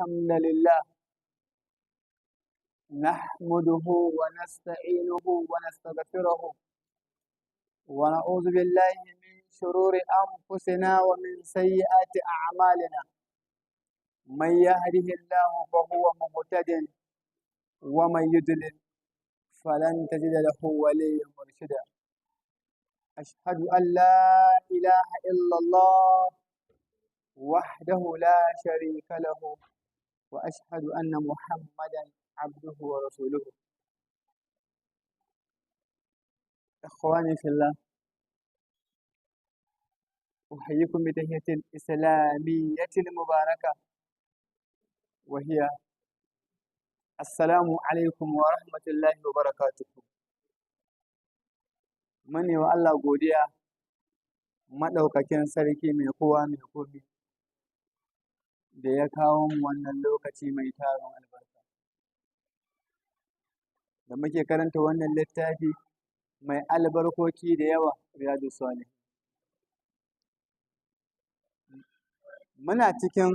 الحمد لله نحمده ونستعينه ونستغفره ونعوذ بالله من شرور أنفسنا ومن سيئات أعمالنا من يهده الله فهو مهتد ومن يضلل فلن تجد له وليا مرشدا أشهد أن لا إله إلا الله وحده لا شريك له وأشهد أن محمدا عبده ورسوله. إخواني في الله، أحييكم بتحية الإسلامية المباركة وهي السلام عليكم ورحمة الله وبركاته. Muni wa Allah godiya maɗaukakin sarki mai kowa mai komi da ya kawo mu wannan lokaci mai tarin albarka da muke karanta wannan littafi mai albarkoki da yawa, Riyadu Salihin. Muna cikin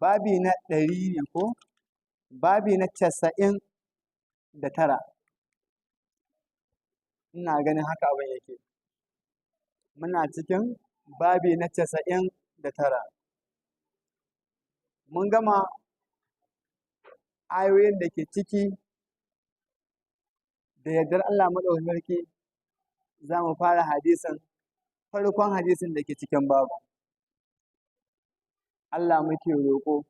babi na 100 ne ko babi na 99, ina ganin haka abin yake. Muna cikin babi na 99. Mun gama ayoyin da ke ciki da yardar Allah maɗaukakin sarki za mu fara farkon hadisin da ke cikin babu. Allah muke roƙo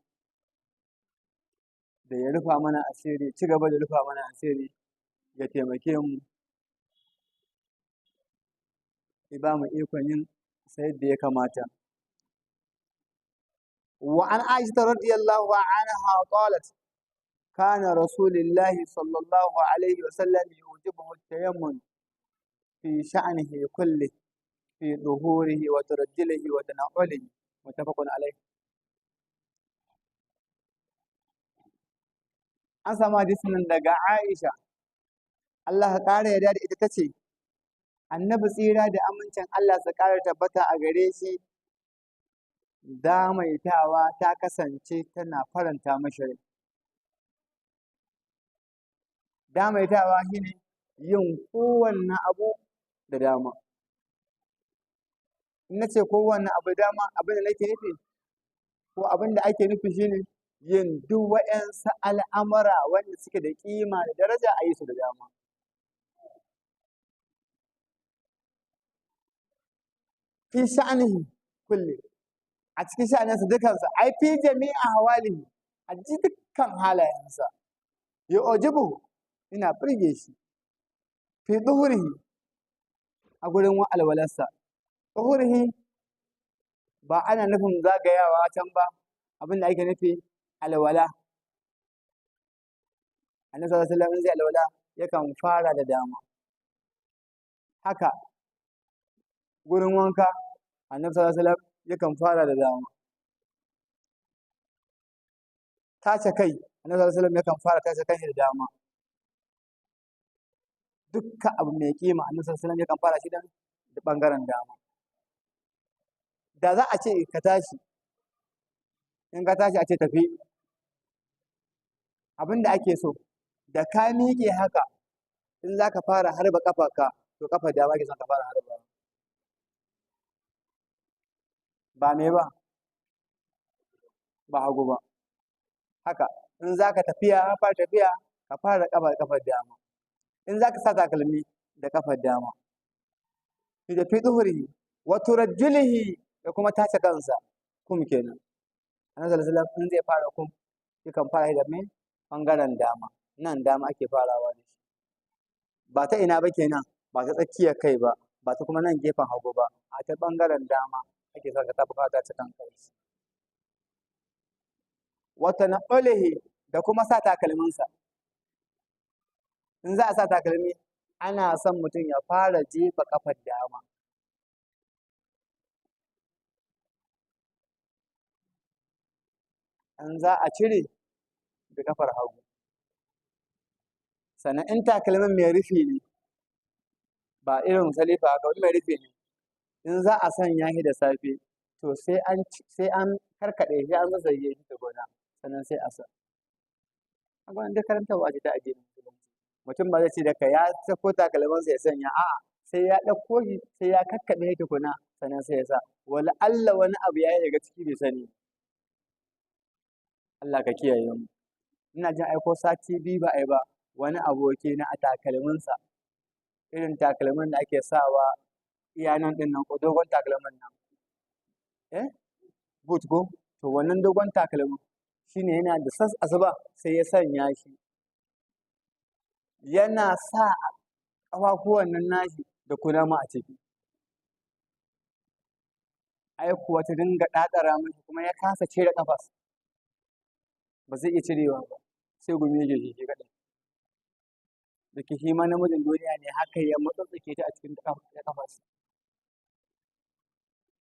da ya rufa mana asiri, ci gaba da rufa mana asiri, ya taimake mu, ya ba mu ikon yin sai da ya kamata. وعن عائشة رضي الله عنها قالت كان رسول الله صلى الله عليه وسلم يعجبه التيمم في شأنه كله في ظهوره وترجله وتنعله متفق عليه. an samu hadisin nan daga Aisha, Allah ka ƙara yarda da ita ta ce, Annabi tsira da amincin Allah su ƙara tabbata a gare shi, damaitawa ta kasance tana faranta mashi rai. Damaitawa shine yin kowanne abu da dama. In na ce kowanne abu dama, abin da nake nufi ko abin da ake nufi shine yin duk waɗansu al'amura wanda suke da ƙima da daraja a yi su da dama. Fi sha'anihi kulle, a cikin sha'aninsa dukansa, ai fi jami'a hawalihi, a ji dukkan halayensa. Ya ojibu, ina birge shi. Fi tsuhurihi, a gurin alwalarsa. Tsuhurihi ba ana nufin zagayawa can ba, abin da ake nufi alwala. Annabi sallallahu alaihi wasallam in zai alwala yakan fara da dama. Haka gurin wanka Annabi sallallahu alaihi wasallam yakan fara da dama. Tace kai Annabi sallallahu alaihi wasallam yakan fara tace kai da dama. Dukkan abu mai kima Annabi sallallahu alaihi wasallam yakan fara shi da bangaren dama. Da za a ce ka tashi, in ka tashi a ce tafi, abin da ake so da ka miƙe haka in za ka fara harba ƙafarka to ƙafar dama ke son ka fara harba. Ba me ba, ba hagu ba. Haka in za ka tafiya, fara tafiya ka fara ƙafar dama. In za ka sa takalmi da ƙafar dama. Fi da fi tsuhurihi wa turajjulihi da kuma tace kansa, kum kenan. Annabi sallallahu alaihi wasallam in zai fara kum yakan fara da me ɓangaren dama. Nan dama ake farawa da shi. Ba ta ina ba kenan, ba ta tsakiyar kai ba, ba ta kuma nan gefen hagu ba, a ta ɓangaren dama ake son ka tafi fata ta kan kai. Wata na'ulihi da kuma sa takalminsa. In za a sa takalmi, ana son mutum ya fara jefa ƙafar dama. In za a cire da ƙafar hagu. Sannan in takalmin mai rufi ne, ba irin salifa haka, wani mai rufi ne, in za a sanya shi da safe, to sai an karkaɗe shi an zazzage shi tukuna sannan sai a sa. A wannan duk karantarwa ce ta addinin musulunci. Mutum ba zai ce da ka ya sako takalmansa ya sanya, a'a sai ya ɗauko shi sai ya kakkaɓe shi tukuna sannan sai ya sa. Wala Allah wani abu ya yi daga ciki bai sani. Allah ka kiyaye mu. Ina jin aiko sati biyu ba a yi ba, wani aboki na a takalminsa irin takalmin da ake sawa iya nan ɗin nan ko dogon takalmin nan boot ko to wannan dogon takalmin shine yana da asuba sai ya sanya shi yana sa ƙafafuwan nan nashi da kunama a ciki. Ai kuwa ta dinga ɗaɗara mashi kuma ya kasa cire ƙafarsa, ba zai iya cirewa ba sai gumi yake shi kaɗai. Da ke shi ma namijin duniya ne haka ya matsatsake ta a cikin ƙafarsa.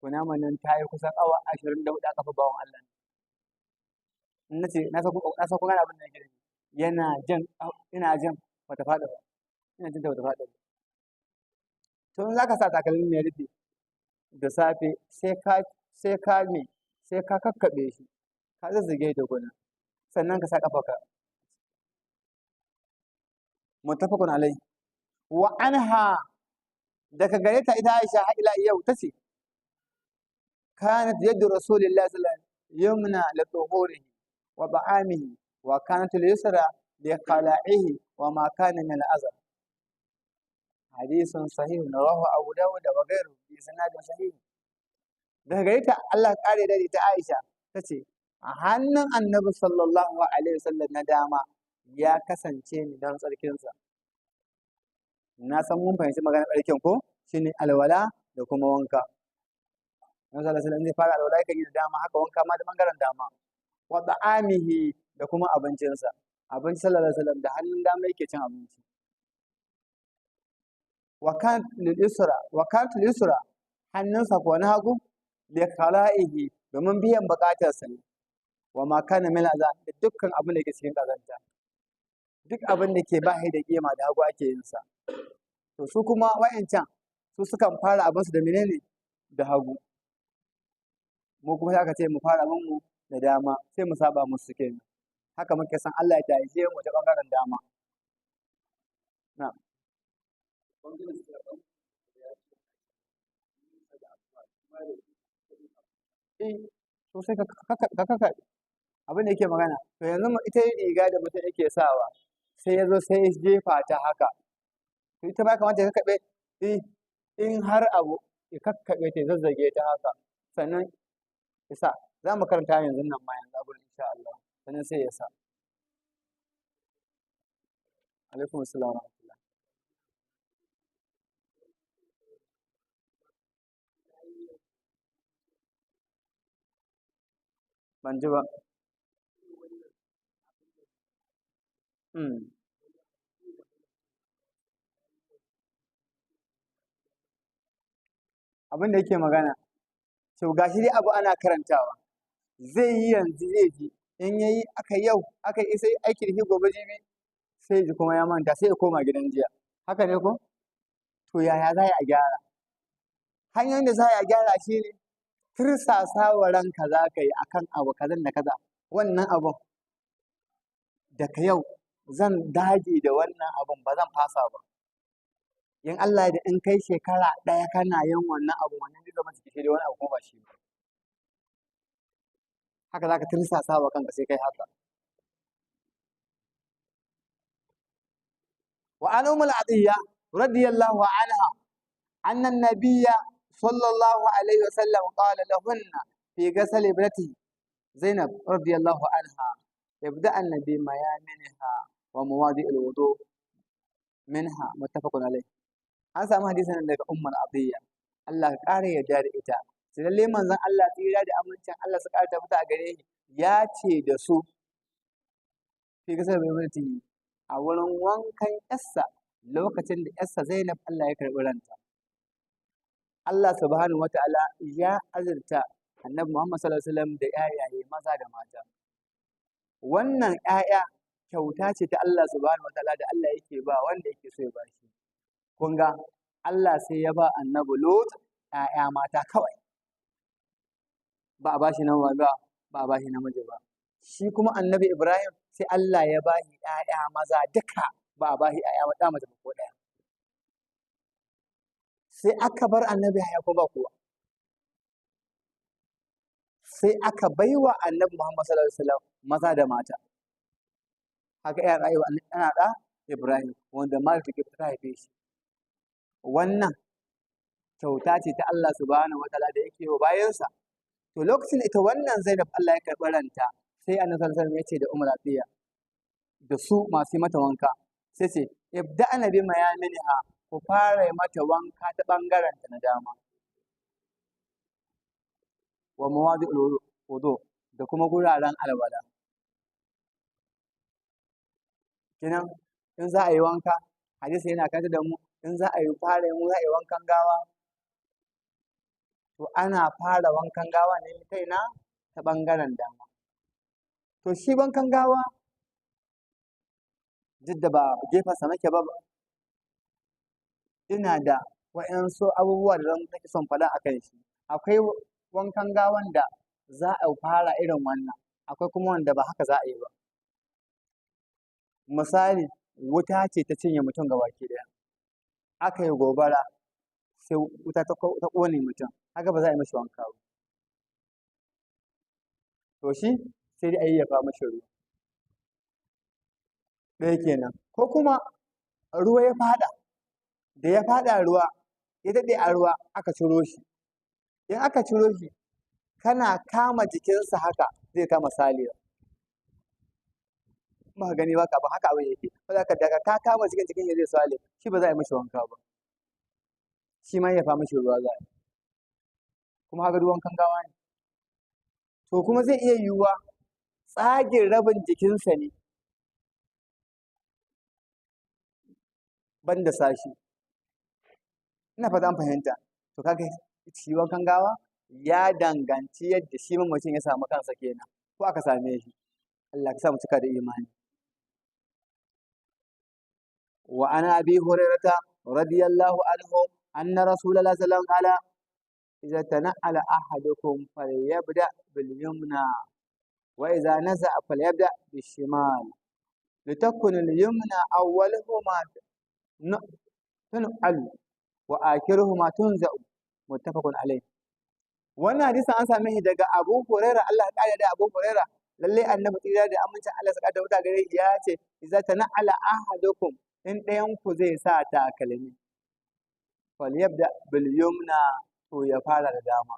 Kunaman nan ta yi kusan awa 24 a ƙafa bawan Allah. Na ce na san kun gane abin da yake nufi. Ina jin bata faɗi ba. Ina jin ta bata faɗi ba. To in za ka sa takalmin mai rufe da safe sai ka kakkaɓe shi ka zazzage ta guna sannan ka sa ƙafarka. Muttafaqun alaihi. Wa anha daga gare ta ita Aisha har ila yau tace kanat yadu rasulillahi sallallahu alaihi wasallam yumna li tuhurihi wa ba'amihi wa kanat al-yusra li qala'ihi wa ma kana min al-azab. Hadisun sahih rawahu Abu Dawud wa ghayruhu bi sanadin sahih. Daga gare ta Allah kare da ita Aisha tace a hannun Annabi sallallahu alaihi wasallam na dama ya kasance ni don tsarkinsa. Na san mun fahimci maganar tsarkin ko shine alwala da kuma wanka. Annabi sallallahu alaihi wasallam zai fara alwala yakan yi da dama, haka wanka ma da bangaren dama. Wa da'amihi da kuma abincinsa. Abinci sallallahu alaihi wasallam da hannun dama yake cin abinci. Wa kanat lil yusra hannunsa ko na hagu bi khala'ihi domin biyan bukatarsa ne. Wa ma kana min azab da dukkan abin da yake cikin kazanta. Duk abin da ke ba shi da kima da hagu ake yin sa. To su kuma wa'ancan su sukan fara abinsu da menene da hagu. Mu kuma aka ce mu fara abinmu da dama sai mu saba musu kenan. Haka muke san Allah ya taishe mu ta bangaren dama. Na. To sai ka abin da yake magana to yanzu ita riga da mutum yake sawa sai ya zo sai ya jefa ta haka to ita ma kamata ya kakkaɓe in har abu ya kakkaɓe ta zazzage ta haka sannan ya sa za mu karanta yanzu nan ma yanzu abin insha Allah sannan sai ya sa. Alaikum assalam wa rahmatullah. Ban ji ba. Abin da yake magana to gashi dai abu ana karantawa zai yi yanzu zai ji in yayi aka yau aka yi sai aiki da shi gobe jibi sai ji kuma ya manta sai ya koma gidan jiya haka ne ko to yaya za a gyara hanyoyin da za a gyara shi ne tirsasa wa ranka za ka yi akan abu kazan da kaza wannan abun daga yau zan dage da wannan abun ba zan fasa ba in Allah da in kai shekara ɗaya kana yin wannan abu wannan zai zama jiki da wani abu kuma ba shi ba haka za ka tirsasa wa kanka sai kai haka. Wa an umul atiyya radiyallahu anha anna an-nabiyya sallallahu alaihi wasallam qala lahunna fi ghasl ibnatihi Zainab radiyallahu anha ibda'an bi mayaminha wa mawadi' al-wudu minha muttafaqun alayh. An samu hadisin daga ummul atiyya Allah ka kare yarda da ita sai lalle manzon Allah tsira da amincin Allah su kare tabbata a gare shi ya ce da su fi ghasl ibnatihi a wurin wankan yarsa lokacin da yarsa Zainab Allah ya karɓi ranta. Allah subhanahu wata'ala ya azurta Annabi Muhammad sallallahu alaihi wasallam da ƴaƴaye maza da mata. Wannan ƴaƴa kyauta ce ta Allah subhanahu wata'ala da Allah yake ba wanda yake so ya ba shi. Kun ga Allah sai ya ba Annabi Lut ƴaƴa mata kawai. ba a bashi nan ba ba a bashi namiji ba. Shi kuma annabi Ibrahim sai Allah ya bashi ƴaƴa maza duka ba a bashi ƴaƴa ɗa mace ko ɗaya. Sai aka bar annabi Yahaya ko ba kowa. Sai aka baiwa annabi Muhammad sallallahu alaihi wasallam maza da mata. Haka ya rayu ana da Ibrahim wanda Marta ke ta haife shi. Wannan kyauta ce ta Allah subhanahu wataala da yake wa bayansa. To lokacin ita wannan Zainab Allah ya karɓi ranta sai annabi sallallahu alaihi wasallam ya ce da Umar Atiya da su masu mata wanka sai ce ibda'na bi mayaminha ku fara mata wanka ta bangaren ta na dama. Wa mawadi'ul wudu da kuma guraren alwala. Kenan in za a yi wanka hadisi yana kanta da mu in za a yi fara mu za a yi wankan gawa to ana fara wankan gawa ne kaina ta bangaren dama. To shi wankan gawa duk da ba gefensa nake ba ina da waɗansu abubuwa da zan nake son faɗa a kan shi. Akwai wankan gawan da za a fara irin wannan, akwai kuma wanda ba haka za a yi ba. Misali, wuta ce ta cinye mutum gabaki ɗaya, aka yi gobara sai wuta ta ƙone mutum, haka ba za a yi mashi wanka ba. To shi sai dai a yayyafa mashi ruwa. Ɗaya kenan. Ko kuma ruwa ya faɗa, da ya faɗa ruwa, ya daɗe a ruwa aka ciro shi. In aka ciro shi, kana kama jikinsa haka zai kama salewa. Ba ka gani ba ka ba haka abin yake. Saboda haka daga ka kama jikin ya zai sale, shi ba za a yi mashi wanka ba. Shi ma yayyafa mashi ruwa za a yi. Kuma haka ruwan kan gawa ne. To kuma zai iya yiwuwa tsagin rabin jikinsa ne ban da sashi. Ina fata an fahimta. To kaga shi wankan gawa ya danganci yadda shi mamacin ya samu kansa kenan ko aka same shi. Allah ka sa mu cika da imani. Wa ana abi hurairata radiyallahu anhu anna rasulullahi sallallahu alaihi wasallam qala idza tana'ala ahadukum falyabda bil yumna wa idza naza'a falyabda bis shimal litakun al yumna awwaluhuma tun'al wa akhiruhuma tunza'u muttafaqun alayh. Wannan hadisin an same shi daga Abu Hurairah, Allah ya kare da Abu Hurairah. Lalle annabi tsira da amincin Allah saka da wuta gare shi ya ce idza tana'ala ahadukum in ɗayan ku zai sa takalmi falyabda bil yumna to ya fara da dama.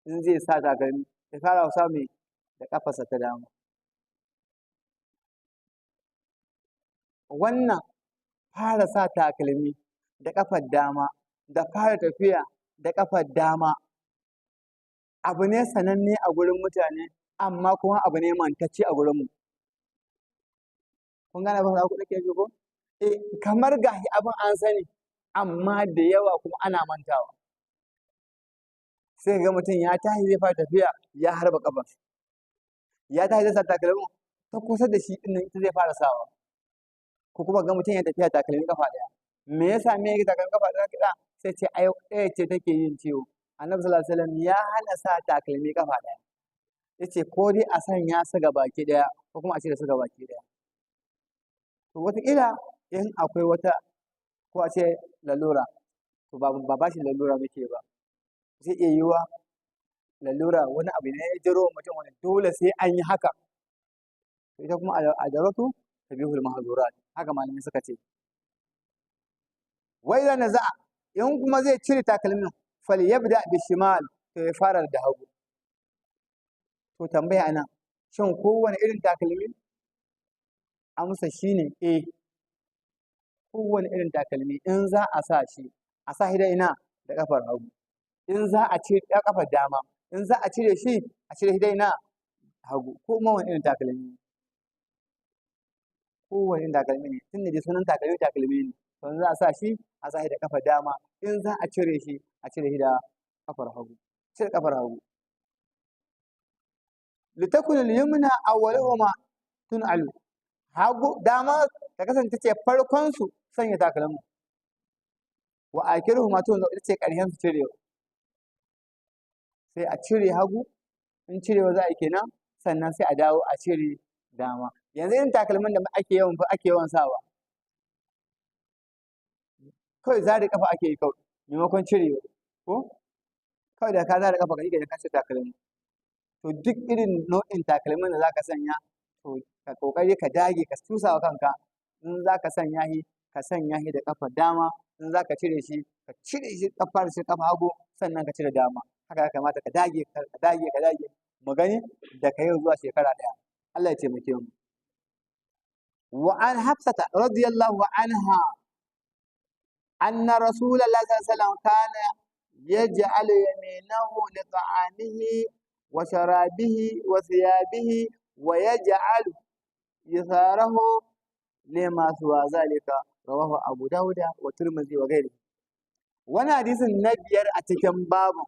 In zai sa takalmi ya fara sa mai da kafarsa ta dama. Wannan fara sa takalmi da kafar dama da fara tafiya da kafar dama abu ne sananne a gurin mutane amma kuma abu ne mantacce a gurinmu. Kun gane ba ku dake ji ko? Kamar gashi abin an sani amma da yawa kuma ana mantawa. Sai ga mutum ya tashi zai fara tafiya ya harba kafar. Ya tashi zai sa takalmi ta kusa da shi din ita zai fara sawa. Ko kuma ga mutum ya tafiya takalmi kafa daya. Me yasa me yake takalmi kafa daya kiɗa? Sai ce ai ɗaya ce take yin ciwo. Annabi sallallahu alaihi wasallam ya hana sa takalmi kafa daya. Yace ko dai a sanya su ga baki daya ko kuma a cire su ga baki daya. To wataƙila in akwai wata ko a ce lalura to ba shi lalura muke ba. Zai iya yiwuwa lalura wani abu ne ya jiro mutum wani dole sai an yi haka. Ita kuma a daratu tabihul mahzurat haka malamai suka ce. Wai da naza'a in kuma zai cire takalmin falyabda bishimal to ya fara da hagu. To tambaya ana shin kowane irin takalmi? Amsa shine kowane irin takalmi in za a sa shi a sa shi da ina da kafar hagu. In za a cire da kafar dama in za a cire shi a cire shi da ina hagu ko ma wani irin takalmi. Kowane irin takalmi ne tun da sunan takalmi ne. To in za a sa shi da kafar dama in za a cire shi da kafar hagu. Cire kafar hagu. Litakun al-yumna awwaluhuma tun'alu. Hagu dama ta kasance ce farkon su sanya takalmi. Wa akhiruhuma tunza'u ita ce ƙarshen su cirewa. sai a cire hagu, in cirewa za a yi kenan, sannan sai a dawo a cire dama. Yanzu irin takalmin da ake yawan sawa, kawai zare kafa ake yi kawai maimakon cirewa, ko kawai da ka zare kafa ka yi ka cire takalmi. To duk irin nau'in takalmin da zaka sanya, to ka kokari ka dage ka tusa wa kanka, in zaka sanya shi ka sanya shi da kafar dama, in zaka cire shi ka cire shi kafa hagu, sannan ka cire dama. Haka ya kamata ka dage mu gani daga yau zuwa shekara ɗaya. Allah ya taimake mu. Wa an Hafsata radiyallahu anha anna Rasulullahi sallallahu alaihi wasallam kana yaj'alu yaminahu li ta'amihi wa sharabihi wa thiyabihi wa yaj'alu yasarahu lima suwa zalika, rawahu Abu Dawud wa Tirmidhi wa ghairihi. Wani hadisin na biyar a cikin babu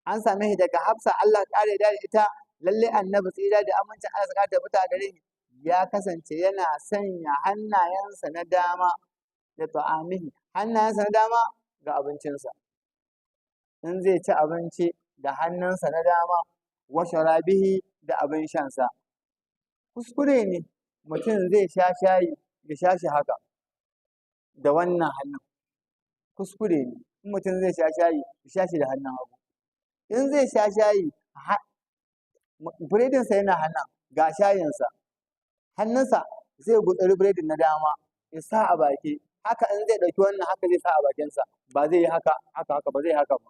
an same shi daga Hafsa, Allah kare da ita, lalle annabi tsira da amincin Allah saka ta fita gare shi ya kasance yana sanya hannayensa na dama da ta'amihi, hannayensa na dama ga abincinsa, in zai ci abinci da hannunsa na dama, wa sharabihi da abin shansa. Kuskure ne mutum zai sha shayi ya sha shi haka da wannan hannun, kuskure ne. In mutum zai sha shayi ya sha shi da hannun hagu. In zai sha shayi, biredinsa yana hannun ga shayinsa, hannunsa zai gutsuri biredin na dama ya sa a baki, haka in zai ɗauki wannan haka zai sa a bakinsa, ba zai yi haka ba zai haka ba.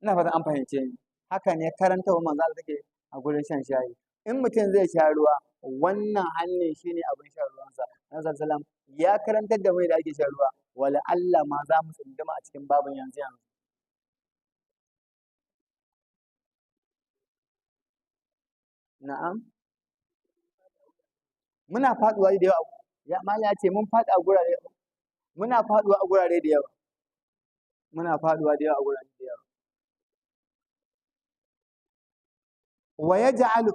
Ina fatan an fahimce ni. Haka ne karantawa manzo Allah take a gurin shan shayi. In mutum zai sha ruwa, wannan hannun shine abin shan ruwansa. Annabi sallallahu ya karantar da mai da ake shan ruwa, wala Allah ma za mu tsunduma a cikin babin yanzu. Na'am, muna faduwa da yawa. Ya mala ya ce mun faɗi a gurare, muna faduwa a gurare da yawa, muna faduwa da yawa a gurare da yawa. Wa yaj'alu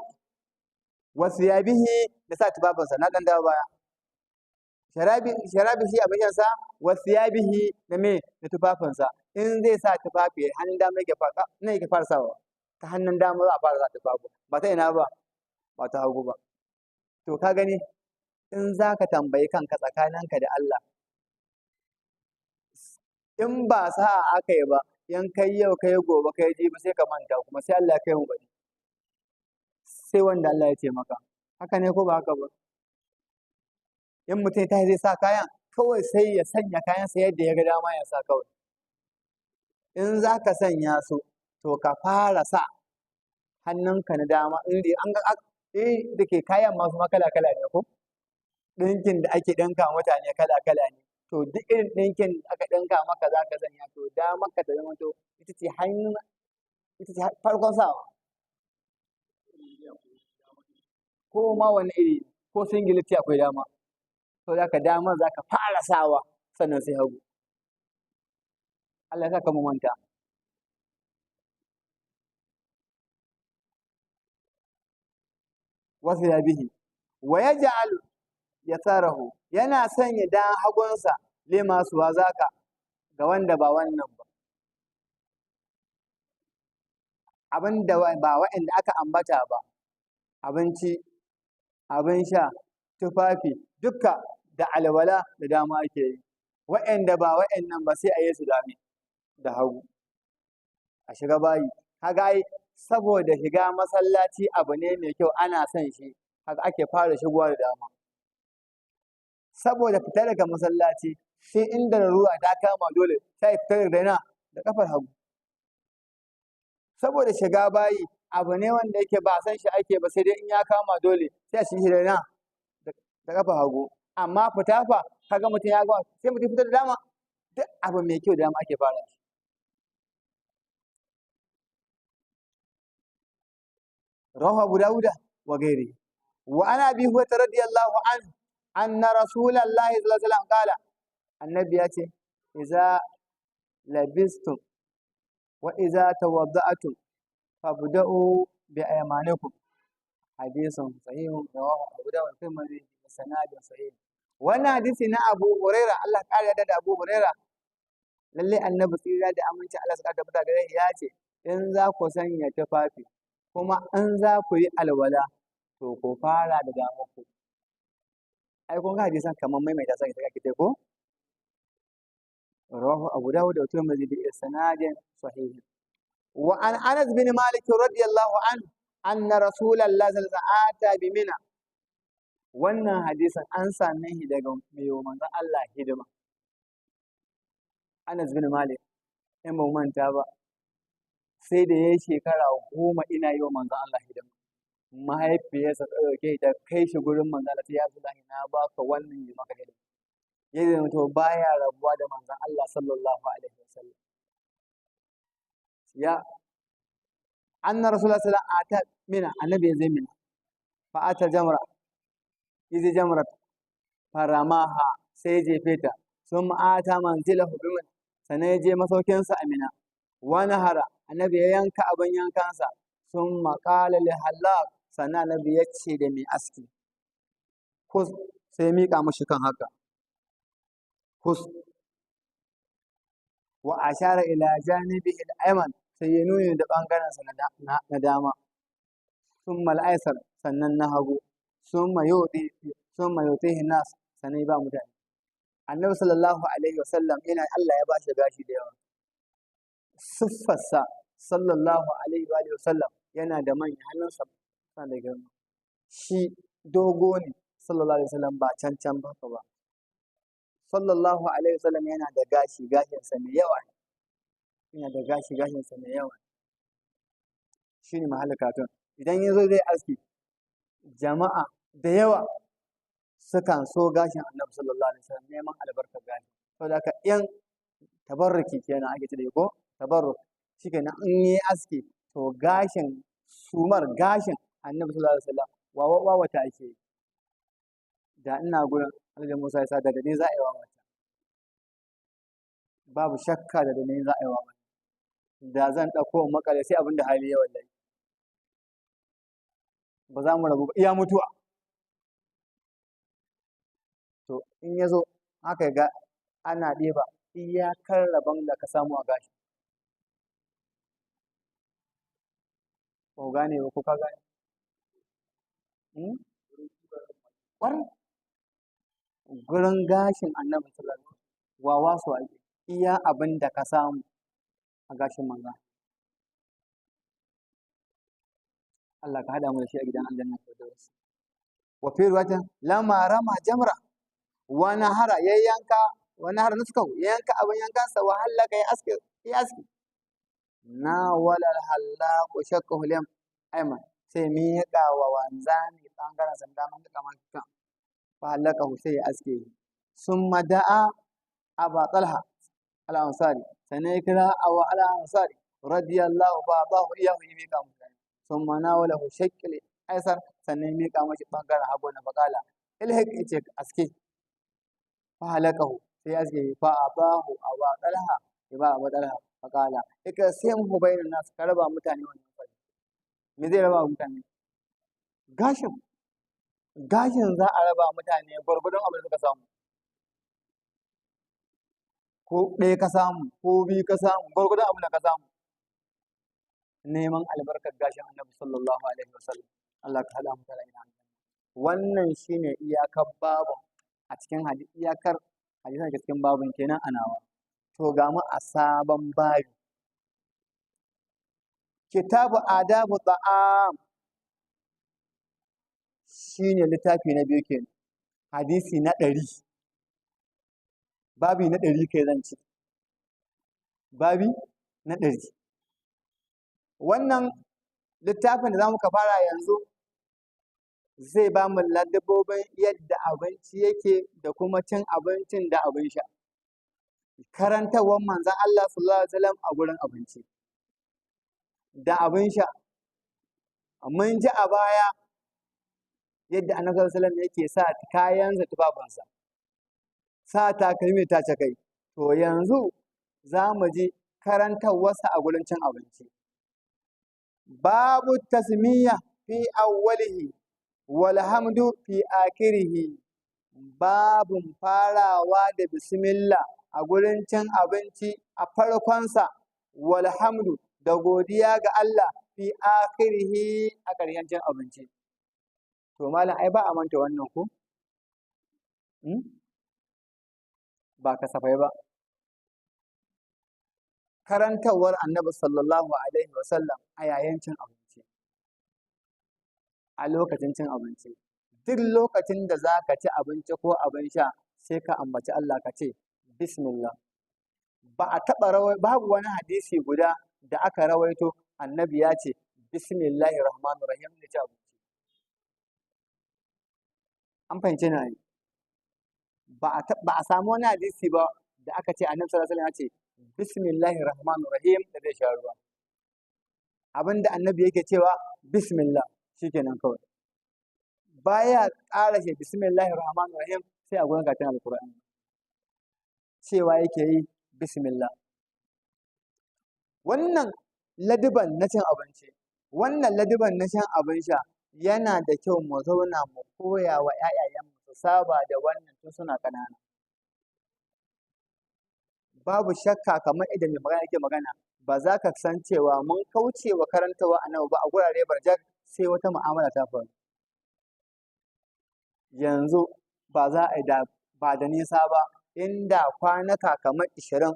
wa thiyabihi da sa tufafinsa, na dan dawo baya. Sharabi shi abin yansa, wa thiyabihi da me da tufafinsa. In zai sa tufafi hannun dama yake fara sawa, ta hannun dama za a fara sa tufafi, ba ta ina ba, ba ta hagu ba. To ka gani, in za ka tambayi kanka tsakaninka da Allah, in ba sa'a aka yi ba, in kai yau kai gobe kai jibi sai ka manta, kuma sai Allah ya kai mu bari, sai wanda Allah ya ce maka. Haka ne ko ba haka ba? In mutum ta zai sa kayan, kawai sai ya sanya kayansa yadda ya ga dama ya sa kawai. In za ka sanya su, to ka fara sa hannunka na dama, da ke kayan masu kala-kala ne ko? Ɗinkin da ake ɗinka mutane kala-kala ne. To duk irin ɗinkin da aka ɗinka maka za ka sanya, to damar ka ta zama to ita ce farkon sawa. Ko ma wani iri, ko singileti akwai dama. To za ka damar za ka fara sawa, sannan sai hagu. Allah ya saka mu manta. Wasu ya bihi, wa yaj'alu yasarahu, yana sanya dan hagunsa lima suwa zaka ga wanda ba wannan ba, abinda ba wa'anda aka ambata ba, abinci, abin sha, tufafi, duka da alwala da dama ake yi. Wa'anda ba wa'annan ba sai a yi su da hagu. A shiga bayi, kaga ai saboda shiga masallaci abu ne mai kyau, ana son shi, haka ake fara shigowa da dama. Saboda fita daga masallaci, sai inda ruwa ta kama dole sai fitar da da kafar hagu. Saboda shiga bayi abu ne wanda yake ba san shi ake ba, sai dai in ya kama dole sai a shi da kafar hagu. Amma fita fa, kaga mutum ya gama sai mutum fita da dama, duk abu mai kyau da dama ake fara shi. رواه أبو داود وغيره. وعن أبي هريرة رضي الله عنه أن رسول الله صلى الله عليه وسلم قال، النبي يأتي إذا لبستم وإذا توضأتم فابدأوا بأيمانكم. حديث صحيح رواه أبو داود والترمذي بسند صحيح. wannan hadisi na Abu Huraira, Allah ƙara yarda da Abu Huraira, lalle annabi tsira da aminci Allah suka tabbata gare shi ya ce, in za ku sanya tufafi kuma in za ku yi alwala to ku fara da damar ku. Ai kun ga hadisan kamar maimaita sai ta kake ko rawahu Abu Dawud da Tirmidhi bi isnadin sahih. Wa an Anas bin Malik radiyallahu anhu anna Rasulullahi sallallahu alaihi wasallam ata bi Mina. Wannan hadisin an same shi daga mai manzon Allah hidima. Anas bin Malik in ba manta ba sai da ya shekara 10 ina yi wa manzon Allah hidima. Mahaifiyarsa ta ɗauke ta kai shi gurin manzon Allah ya Abdullahi na baka wannan yi maka hidima. Ya zama to baya rabuwa da manzon Allah sallallahu alaihi wasallam. Ya anna Rasulullah sallallahu alaihi wasallam ata Mina annabi zai Mina fa ata jamra izi jamrat faramaha sai jefe ta sun ata manzilahu bimin sannan ya je masaukinsa a Mina wani hara annabi ya yanka abin yankansa sun maƙala li halak sannan annabi ya ce da mai aski kus sai miƙa mashi kan haka kus wa ashara ila janibihi al-ayman sai ya nuni da ɓangarensa na dama sun mal'aisar sannan na hagu sun mayotihi nas sannan ba mutane. Annabi sallallahu alaihi wasallam yana Allah ya bashi gashi da yawa. Siffarsa sallallahu alaihi wasallam yana da manyan hannunsa sana da girma. Shi dogo ne sallallahu alaihi wasallam ba can ba ba. Sallallahu alaihi wasallam yana da gashinsa mai yawa. Yana da gashinsa mai yawa. Shi ne mahalakatun. Idan ya zo zai aski jama'a da yawa sukan so gashin annabi sallallahu alaihi wasallam neman albarkar gashi. Saboda haka yan tabarruki kenan ake ce ko tabarruk shikenan in yi aski to gashin sumar gashin annabi sallallahu alaihi wasallam wawata ake da ina gurin Alhaji Musa ya sa daga ne za a yi wa mata babu shakka da ne za a yi wa mata da zan ɗauko makale sai abin da hali ya wallahi ba za mu rabu ba iya mutuwa to in ya zo haka ga ana ɗeba iyakar rabon da ka samu a gashi ko gane ba ko ka gane ƙwarai gurin gashin annabi sallallahu alaihi wasallam wawa su ake iya abin da ka samu a gashin manzo Allah ka hada mu da shi a gidan aljanna firdaus wa fi ruwatin lama rama jamra wa nahara yayyanka wa nahara nuskau yayyanka abin yankansa wa halaka ya aski na wala halaqu shakku lam ayman sai miƙa wa wanzami bangaren sanda mun duka maka fa halaka sai ya aske summa da'a aba talha al-ansari sanai kira aw al-ansari radiyallahu ba'dahu iyahu miƙa mutane summa nawalahu shakkil aisar sannan miƙa mashi bangaren hagu na bakala ilhaq yace aske fa halakahu sai aske fa abahu aba talha ba aba talha bakala ika sai mu bainan nas karaba mutane wannan fari me zai raba mutane gashin za a raba mutane gwargwadon abin da suka samu ko ɗaya ka samu ko biyu ka samu gwargwadon abin da ka samu neman albarkar gashin annabi sallallahu alaihi wasallam Allah ka hada mu da ina wannan shine iyakar babu a cikin iyakar hadisan da cikin babun kenan anawa to ga mu a sabon babi kitabu adabu ta'am shine littafi na biyu kenan hadisi na 100 babi na 100 kai zan ci babi na 100 wannan littafin da zamu ka fara yanzu zai ba mu ladabobin yadda abinci yake da kuma cin abincin da abin sha karantawar manzon Allah sallallahu alaihi wasallam a gurin abinci da abin sha mun ji a baya yadda annabi sallallahu alaihi wasallam yake sa kayansa tufafinsa sa takalmi ta ce kai to yanzu za mu ji karantawarsa a gurin cin abinci babu tasmiya fi awwalihi walhamdu fi akhirihi babun farawa da bismillah a gurin cin abinci a farkonsa walhamdu da godiya ga Allah fi akhirihi a ƙarshen cin abinci. To malam ai ba a manta wannan ko? Ba kasafai ba. Karantawar Annabi sallallahu alaihi wasallam a yayin cin abinci, a lokacin cin abinci. Duk lokacin da za ka ci abinci ko abin sha sai ka ambaci Allah ka ce bismillah. Ba a taɓa babu wani hadisi guda da aka rawaito Annabi ya ce bismillahir rahmanir rahim da ci abinci. An fahimce ni? Ba a samu wani hadisi ba da aka ce Annabi sallallahu alaihi wasallam ya ce bismillahir rahmanir rahim da zai sha ruwa. Abinda Annabi yake cewa bismillah shikenan kawai. Baya ƙara shi bismillahir rahmanir rahim sai a gurin karatun alqur'ani. Cewa yake yi bismillah. Wannan ladiban na cin abinci, wannan ladiban na shan abin sha yana da kyau mu zauna mu koya wa ‘ya'yayenmu su saba da wannan tun suna ƙanana. Babu shakka kamar idan mai magana yake magana, ba za ka san cewa mun kauce wa karantawa Annabi ba a gurare barjak sai wata mu'amala ta faru. Yanzu ba za a yi ba da nisa ba, inda kwanaka kamar 20,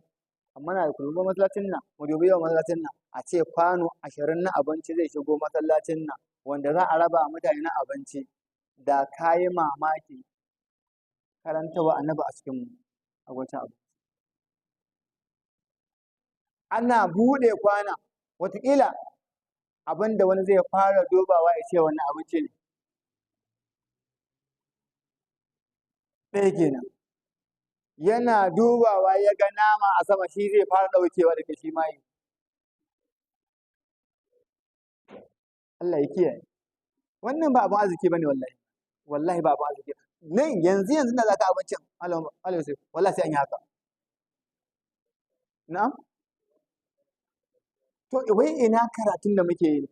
amma na da kulubin masallacin nan, mu dubi yawan masallacin nan, a ce kwano 20 na abinci zai shigo masallacin nan, wanda za a raba mutane na abinci, da kayi mamaki karantawa Annabi a cikin abincin abinci. Ana buɗe kwana, wataƙila abin da wani zai fara dubawa ya ce wannan abinci ne. Ɗaya kenan. Yana dubawa ya ga nama a sama shi zai fara ɗaukewa daga shi ma yi. Allah ya kiyaye. Wannan ba abin arziki ba ne wallahi. Wallahi ba abin arziki. Nan yanzu da za ka abincin, wallahi sai an yi haka. Na'am? To wai ina karatun da muke yi?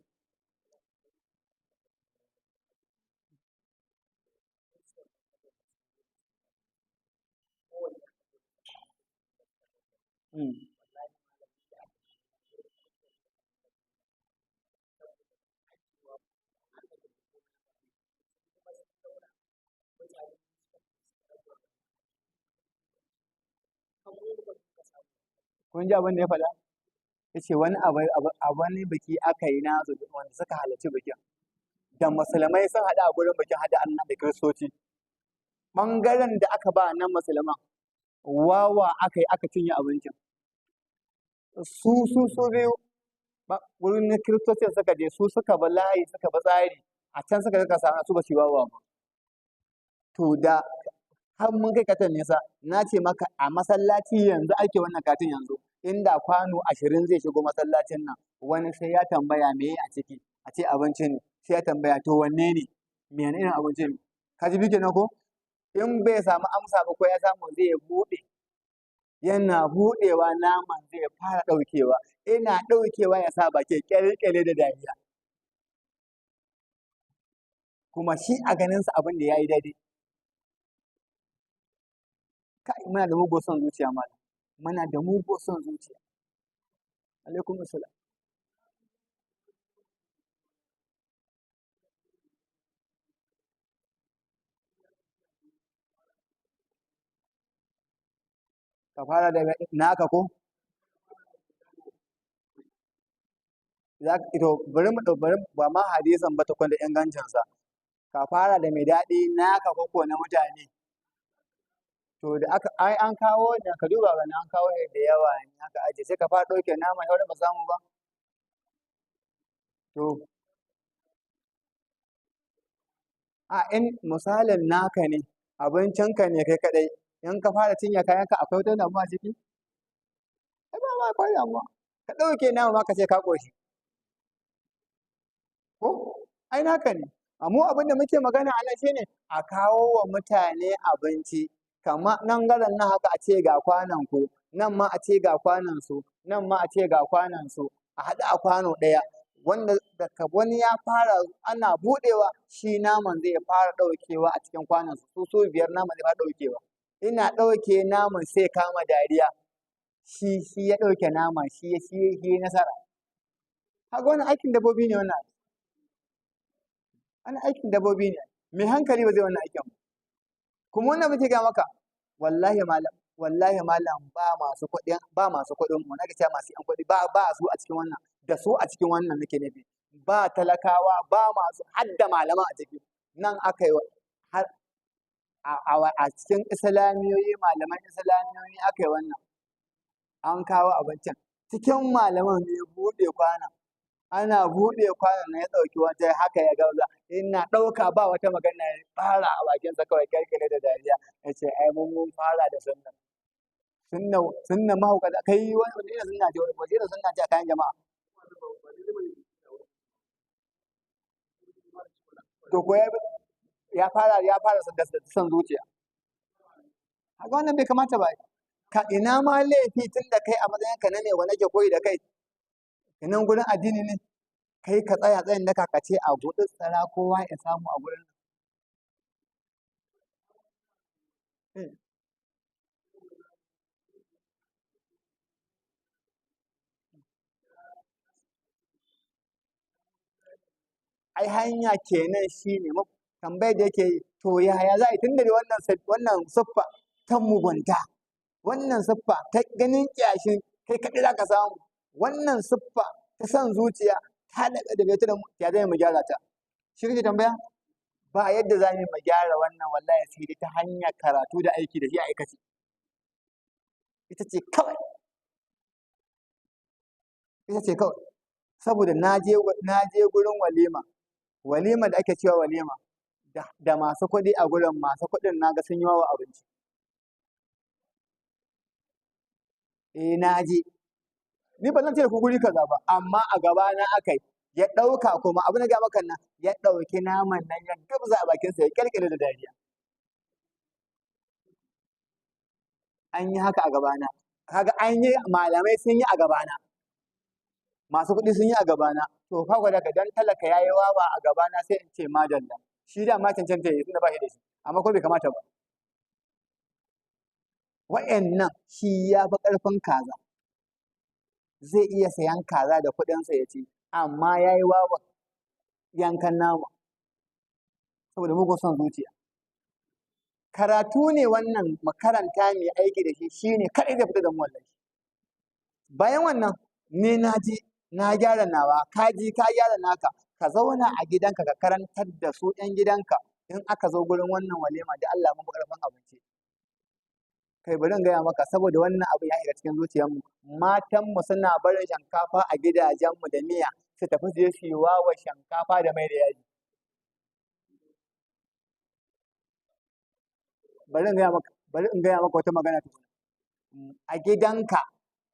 Kun ji abin da ya faɗa? Ya ce wani wani biki aka yi na wanda suka halarci bikin. Da musulmai sun haɗu a gurin bikin hada Allah da kiristoci. Ɓangaren da aka ba nan musulman, wawa aka yi aka cinye abincin. Su biyu, wurin na kiristoci suka je su suka bi layi suka bi tsari, a can suka samu su ba su yi wawa ba. To da har mun kai katon nesa, na ce maka a masallaci yanzu ake wannan katin yanzu, inda kwano 20 zai shigo masallacin nan, wani sai ya tambaya me a ciki, a ce abinci ne, sai ya tambaya to wanne ne, mene irin abinci ne, ka ji bike na ko? In bai samu amsa ba ko ya samu zai buɗe, yana buɗewa naman zai fara ɗaukewa, ina ɗaukewa ya sa baki ƙyalƙyale da dariya. Kuma shi a ganinsa abin da ya yi daidai. Kai muna da mugun son zuciya malam, muna da mugun son zuciya. Alaikum assalam. Ka fara daga naka ko? Bari ba ma hadisan ba tukun da ingancinsa. Ka fara da mai daɗi naka ko na mutane. To da an kawo da ka duba gani an kawo da yawa ne aka aje sai ka fara ɗauke nama yau da ba samu ba. To in misalin naka ne abincinka ne kai kaɗai, in ka fara cinye kayanka akwai wata damuwa ciki? Ai ba ma akwai damuwa. Ka ɗauke nama ma ka ce ka ƙoshi. Ko? Ai naka ne. Amma abin da muke magana a nan shine a kawo wa mutane abinci. Kamar nan garan nan haka a ce ga kwanon ku, nan ma a ce ga kwanon su, nan ma a ce ga kwanon su, a haɗu a kwano ɗaya. Wanda daga wani ya fara ana buɗewa shi naman zai fara ɗaukewa a cikin kwanon su 5 naman zai fara ɗaukewa. Ina ɗauke naman sai kama dariya. Shi ya ɗauke naman shi ya nasara. Kaga wannan aikin dabbobi ne wannan. Wannan aikin dabbobi ne. Mai hankali ba zai wannan aikin ba. Kuma wannan muke ga maka wallahi malam ba masu kuɗin mu nake cewa masu yan kuɗi ba su a cikin wannan da su a cikin wannan nake nufi ba talakawa ba masu hadda malaman a ciki nan aka yi har a cikin islamiyoyi malaman islamiyoyi aka yi wannan an kawo abincin cikin malaman ne buɗe kwana ana buɗe kwanan na ya ɗauki wata haka ya gauza ina ɗauka ba wata magana ya fara a bakinsa kawai kyalkyale da dariya ya ce ai mun fara da sunna mahaukata kai wani irin sunna ce wace irin sunna ce a kayan jama'a to ko ya fara da son zuciya haka wannan bai kamata ba ka ina ma laifi tun da kai a matsayinka na ne wa nake koyi da kai nan gurin addini ne kai ka tsaya tsayin da kakace a gudu tsara kowa ya samu a gurin ai hanya kenan shine tambayar da yake yi to yaya za a yi tun da wannan siffa ta mugunta wannan siffa ta ganin kyashin kai kaɗai za ka samu wannan siffa ta son zuciya ta daga da bai ya zai mu gyara ta shi kake tambaya ba yadda za mu gyara wannan wallahi sai dai ta hanyar karatu da aiki da shi a aikace ita ce kawai saboda na je gurin walima da ake cewa walima da masu kuɗi a gurin masu kuɗin na ga sun yi wa abinci na je ni ba zan ce da ku guri kaza ba amma a gaba na aka yi ya ɗauka kuma abin da ga maka nan ya ɗauki naman nan ya gabza a bakinsa ya kyalkyale da dariya an yi haka a gabana kaga an yi malamai sun yi a gabana masu kuɗi sun yi a gabana to fa gwada ka dan talaka ya yi wawa a gabana sai in ce madalla shi da ma cancanta ya tunda ba shi da shi amma ko bai kamata ba wa'annan shi ya fi ƙarfin kaza zai iya sayan kaza da kuɗinsa ya ci amma ya yi wawa yankan nama saboda mugun son zuciya karatu ne wannan makaranta mai aiki da shi shine kaɗai zai fita da mu wallahi bayan wannan ne na ji na gyara nawa ka ji ka gyara naka ka zauna a gidanka ka karantar da su 'yan gidanka in aka zo gurin wannan walima da Allah mun ƙarfin abinci kai bari in gaya maka saboda wannan abu ya shiga cikin zuciyarmu matanmu suna barin shinkafa a gidajenmu da miya su tafi su je su yi wawa shinkafa da mai da yaji bari in gaya maka wata magana a gidanka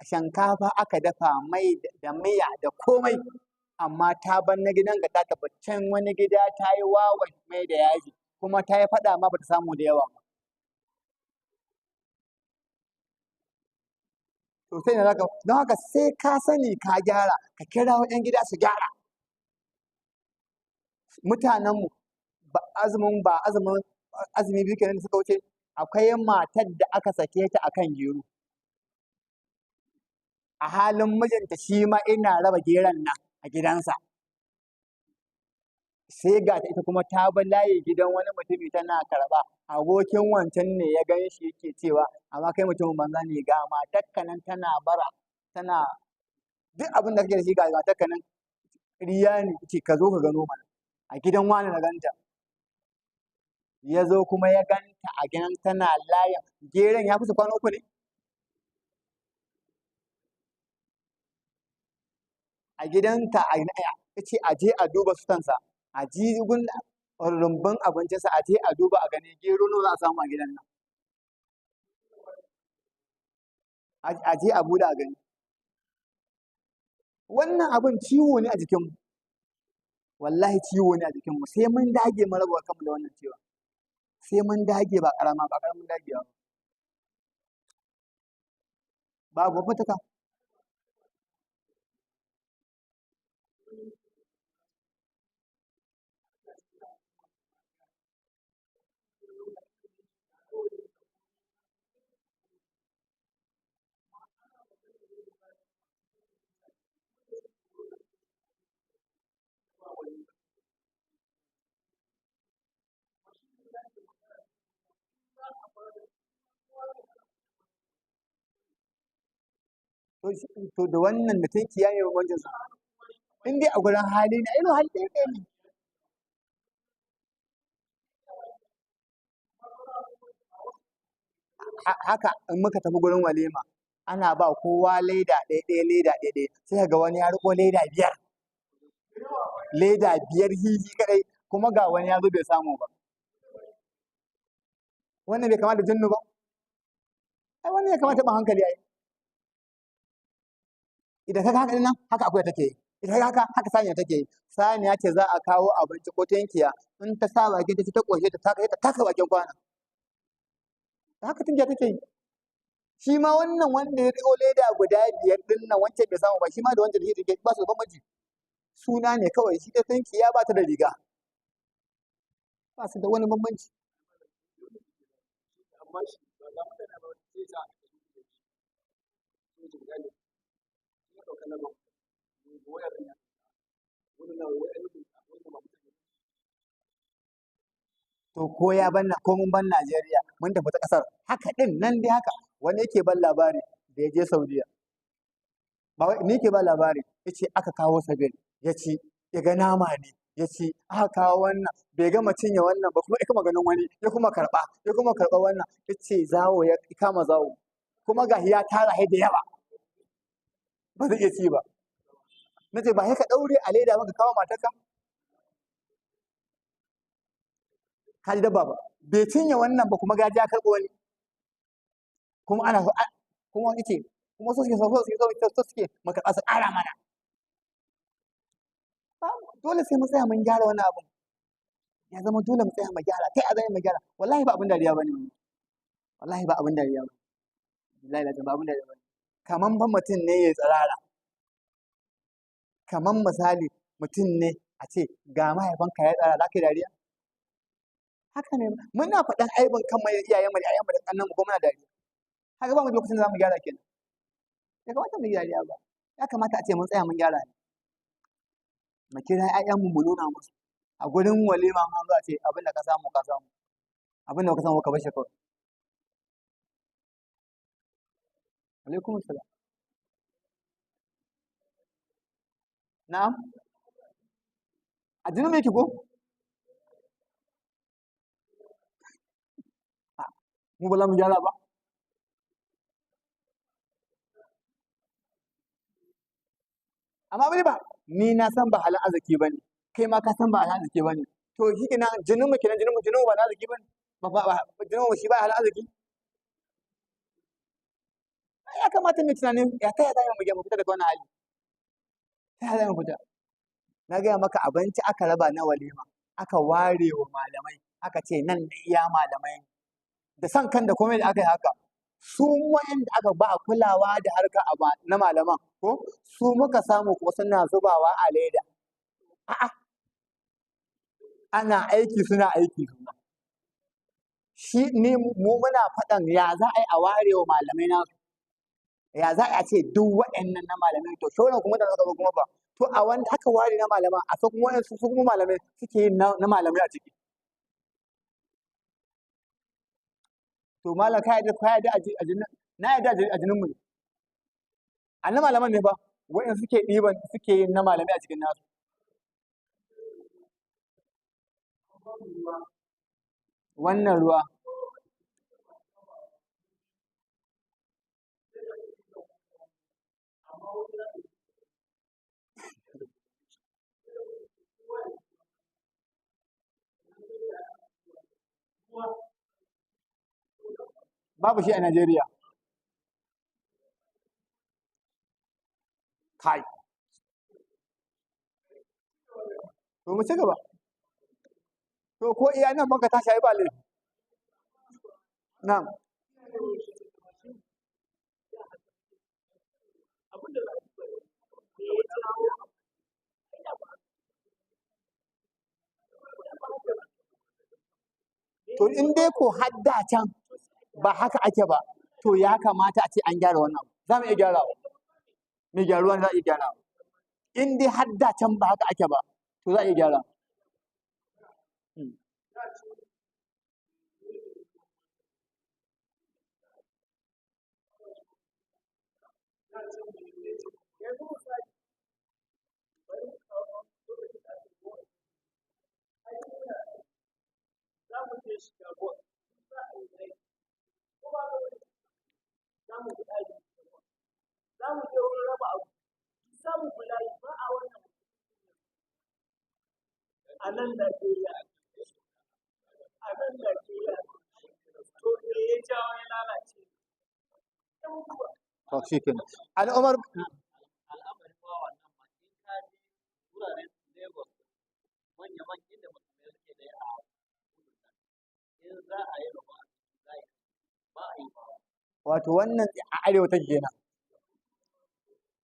shinkafa aka dafa mai da miya da komai amma ta bar na gidanka ta tafi can wani gida ta yi wawa mai da yaji kuma ta yi faɗa ma bata samu da yawa ba to sai na don haka sai ka sani ka gyara ka kira 'yan gida su gyara mutanenmu azumi biyu kenan da suka wuce akwai matar da aka sake ta akan gero a halin mijinta shi ma ina raba geron nan a gidansa sai ga ita kuma ta bi layi gidan wani mutumi tana karɓa abokin wancan ne ya gan shi yake cewa amma kai mutumin banza ne ga matakka nan tana bara tana duk abin da kake da shi ga matakka nan riya ne ce ka zo ka gano mana a gidan wani na ganta ya zo kuma ya ganta a gidan tana layin geron ya fi su kwana uku ne a gidanta ya ce a je a duba sutansa a ji rumbun abincinsa a je a duba a gani gero nawa za a samu a gidan nan a je a buɗe a gani wannan abin ciwo ne a jikinmu wallahi ciwo ne a jikinmu sai mun dage mu raba kanmu da wannan ciwon sai mun dage ba ƙaramin dagewa babu mafita to da wannan da tinkiya ne bambancin su. In dai a gurin hali ne irin hali ɗaya ne. Haka in muka tafi gurin walima ana ba kowa leda ɗaya leda ɗaya sai ga wani ya riko leda biyar hihi kadai kuma ga wani ya zo bai samu ba. Wannan bai kamata jinnu ba? Ai wannan ya kamata ban hankali ai. Idan kaga haka nan haka akwai take yi. Idan kaga haka saniya take yi. Saniya ce za a kawo abinci ko tinkiya in ta sa bakin ta koshe ta taka bakin kwana. Haka tinkiya take yi. Shi ma wannan wanda ya riko leda guda biyar din nan wancan bai samu ba shi ma da wancan da take ba su da bambanci. Suna ne kawai shi da tinkiya ba ta da riga. Ba su da wani bambanci. To ko ya banna ko mun ban Najeriya mun tafi ta kasar haka din nan dai haka wani yake ban labari da ya je Saudiya. Ba wai ni ke ba labari yace aka kawo sabin ya ci ya ga nama ne ya ci aka kawo wannan bai gama cinye wannan ba kuma ya kuma ganin wani ya kuma karba wannan yace zawo ya kama zawo kuma ga ya tara da yawa ba zai iya ci ba. Nace ba sai ka daure a leda maka kawo matarka ka ji dabba ba bai cinye wannan ba kuma gaji ya karɓo wani kuma ana so kuma yace kuma so suke maka ƙasa ƙara mana. Dole sai mu tsaya mun gyara wannan abun ya zama dole mu tsaya mu gyara kai a zai mu gyara wallahi ba abin dariya bane wallahi ba abin dariya bane wallahi ba abin dariya bane kaman ban mutum ne ya tsirara kaman misali mutum ne a ce ga mahaifanka ya tsara za ka yi dariya haka ne muna faɗan aibin kan mai iyayenmu da ayyanmu da kannanmu ko muna dariya haka ba mu lokacin da za mu gyara kenan ya kamata mu yi dariya ba ya kamata a ce mun tsaya mun gyara ne mu kira ƴaƴanmu mu nuna musu a gurin walima ma za a ce abin da ka samu abin da ka samu ka bar shi kawai. Alaikum salam. Na'am. A jinin me yake ko? Mu ba za mu gyara ba. Amma bane ba ni na san ba halin arziki ba ne kai ma ka san ba halin arziki ba ne to shi kenan jinin mu ba na arziki ba ne ba jinin mu shi ba halin arziki ya kamata mu tunanin ya ta yaya mu fita daga wannan hali ta yaya mu fita na gaya maka abinci aka raba na walima aka ware wa malamai aka ce nan da iya malamai da san kan da komai da aka yi haka su wa'anda aka ba kulawa da harka na malaman ko su muka samu kuma suna zubawa a leda a'a ana aiki suna aiki suna shi ne mu muna faɗan ya za a yi a ware wa malamai na ya za a ce duk waɗannan na malamai to shauran kuma da zaka kuma ba to a wanda aka ware na malaman a so kuma su kuma malamai suke yin na malamai a ciki to malam ka yadda a jinin na yadda a jinin mu a na malaman ne ba wa'in suke ɗiban suke yin na malamai a cikin nasu wannan ruwa babu shi a Najeriya kai to mu ci gaba to ko iya nan banka tashi ai ba laifi na'am to in dai ko hadda can ba haka ake ba to ya kamata a ce an gyara wannan za mu iya gyarawa mai gyaruwa za a iya gyarawa in dai hadda can ba haka ake ba to za a iya gyara to shi kenan an umar wato wannan a arewa take kenan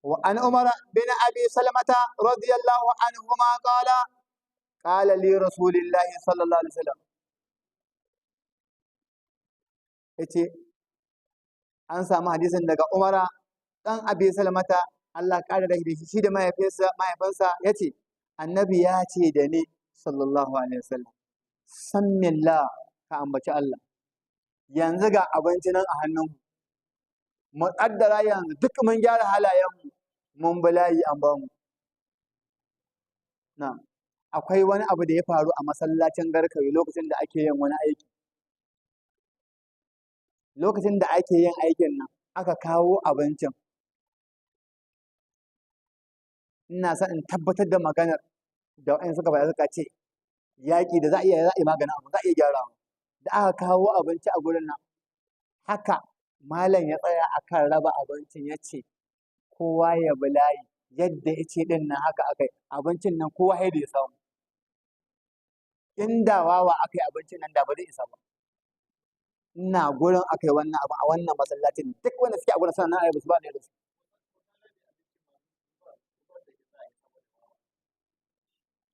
wa an umar bin abi salmata radiyallahu anhuma qala li rasulillahi sallallahu alaihi wasallam yace an samu hadisin daga umara dan abi salmata Allah ƙara da shi da mahaifinsa yace annabi ya ce da ni sallallahu alaihi wasallam sammillah ka ambaci Allah yanzu ga abinci nan a hannunmu mu ƙaddara yanzu duk mun gyara halayenmu mun bulayi an bamu na akwai wani abu da ya faru a masallacin garkawi lokacin da ake yin wani aiki lokacin da ake yin aikin nan aka kawo abincin ina son in tabbatar da maganar da wa'in suka faɗa suka ce yaƙi da za a iya maganin abu za a iya gyara da aka kawo abinci a gurin nan haka malam ya tsaya akan raba abincin ya ce kowa ya bi layi yadda ya ce ɗin nan haka aka yi abincin nan kowa ya ya samu inda wawa aka yi abincin nan da ba zai isa ba ina gurin aka yi wannan abu a wannan masallacin duk wanda suke a gurin suna nan a su ba da su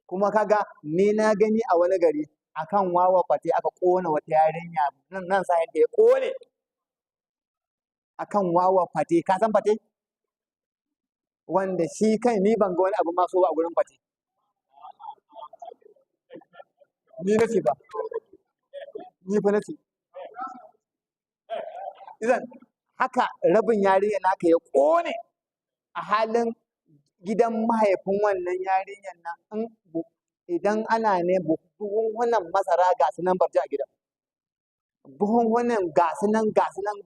kuma kaga ni na gani a wani gari akan wawa fate aka kona wata yarinya nan sa yadda ya kone akan wawa fate ka san fate wanda shi kai ni ban ga wani abu maso ba a gurin fate ni nace ba ni fa nace idan haka rabin yarinya naka ya kone a halin gidan mahaifin wannan yarinyar nan idan ana ne buhunhunan masara ga su nan barci a gidan buhunhunan ga su nan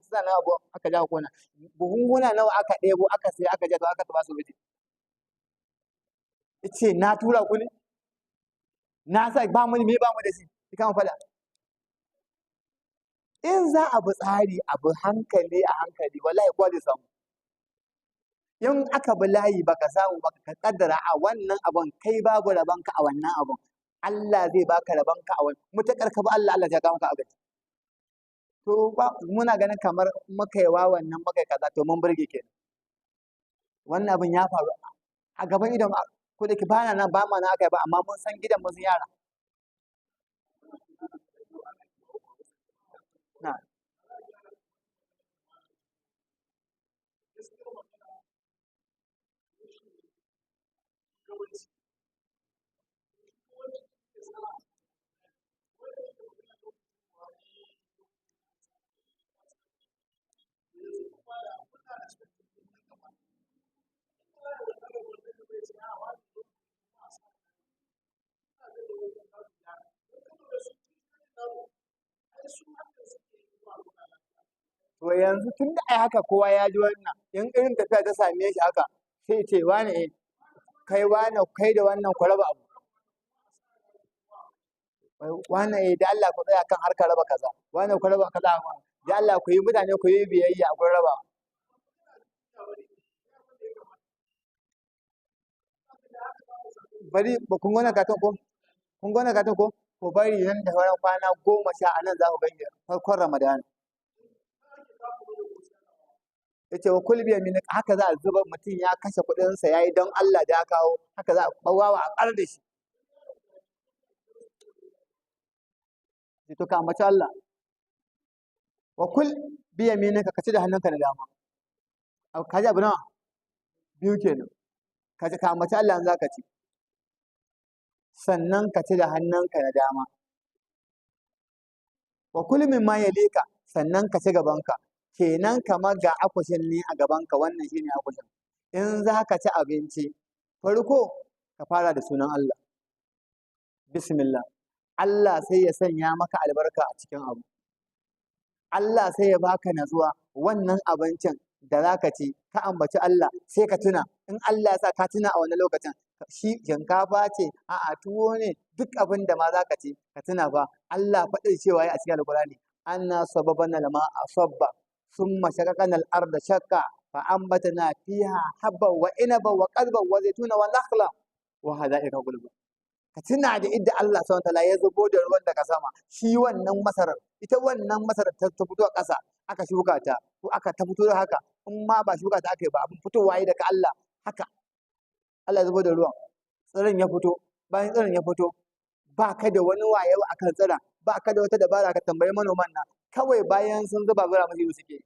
suna nan abu aka ja kona buhunhuna nawa aka ɗebo aka sai aka ja aka ba su biji ce na tura ku ne na sa ba mu me ba mu da shi ki kama fada in za a bi tsari abu hankali a hankali wallahi kowa zai samu in aka bi layi baka samu baka ka kaddara a wannan abun kai babu rabanka a wannan abun Allah zai baka rabanka a wannan mutakar ka ba Allah Allah ya ga maka agaji to ba muna ganin kamar muka yi wa wannan muka yi kaza to mun burge kenan wannan abun ya faru a gaban idan ko da ki bana nan ba ma na aka ba amma mun san gidan mun sun yara na to yanzu tun da ai haka kowa ya ji wannan in irin tafiya ta same shi haka sai ce wani kai wani kai da wannan ku raba abu wani da Allah ku tsaya kan harkar raba kaza wani ku raba kaza da Allah ku yi mutane ku yi biyayya a gurin raba bari ba kun gona katon ko kun gona katon ko ku bari nan da sauran kwana 10 a nan za ku gani farkon Ramadan yace wa kul bi yamin haka za a zuba mutum ya kashe kuɗin sa yayi don Allah da ya kawo haka za a bawawa a ƙar da shi to ka ambaci Allah wa kul bi yaminika ka ci da hannunka na dama ka ji abu nawa biyu kenan ka ji ka ambaci Allah in zaka ci sannan ka ci da hannunka na dama wa kul mimma yalika sannan ka ci gabanka kenan kamar ga akushin ne a gabanka wannan shine akushin in za ka ci abinci farko ka fara da sunan Allah bismillah Allah sai ya sanya maka albarka a cikin abu. Allah sai ya baka natsuwa wannan abincin da za ka ci ka ambaci Allah sai ka tuna in Allah ya sa ka tuna a wani lokacin shi shinkafa ce a'a tuwo ne duk abin da ma za ka ci ka tuna fa Allah faɗi cewa a cikin alƙur'ani anna sababana lama asabba summa shaqaqana al-arda shaqqa fa ambatna fiha habban wa inaban wa qalban wa zaytuna wa nakhla wa hada'ika gulba ka tuna da idda Allah subhanahu wataala ya zubo da ruwan daga sama shi wannan masarar ita wannan masarar ta fito a ƙasa aka shuka ta ko aka ta fito da haka in ma ba shuka ta aka yi ba abin fitowa yi daga Allah haka Allah ya zubo da ruwan tsirin ya fito bayan tsirin ya fito ba ka da wani wayewa akan tsirin ba ka da wata dabara ka tambayi manoman nan kawai bayan sun zuba zura masu suke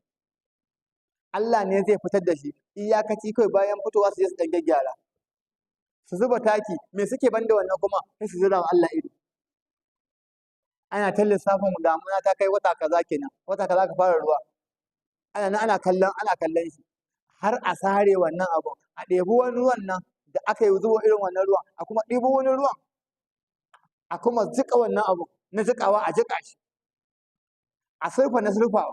Allah ne zai fitar da shi iyakaci kawai bayan fitowa su je su ɗan gyara su zuba taki me suke banda wannan kuma sai su zura wa Allah ido ana ta lissafin damuna ta kai wata kaza kenan wata kaza ka fara ruwa ana kallon shi har a sare wannan abu a ɗebi wani ruwan nan da aka yi zubo irin wannan ruwan a kuma ɗebo wani ruwan a kuma jiƙa wannan abu na jiƙawa a jiƙa shi a surfa na surfawa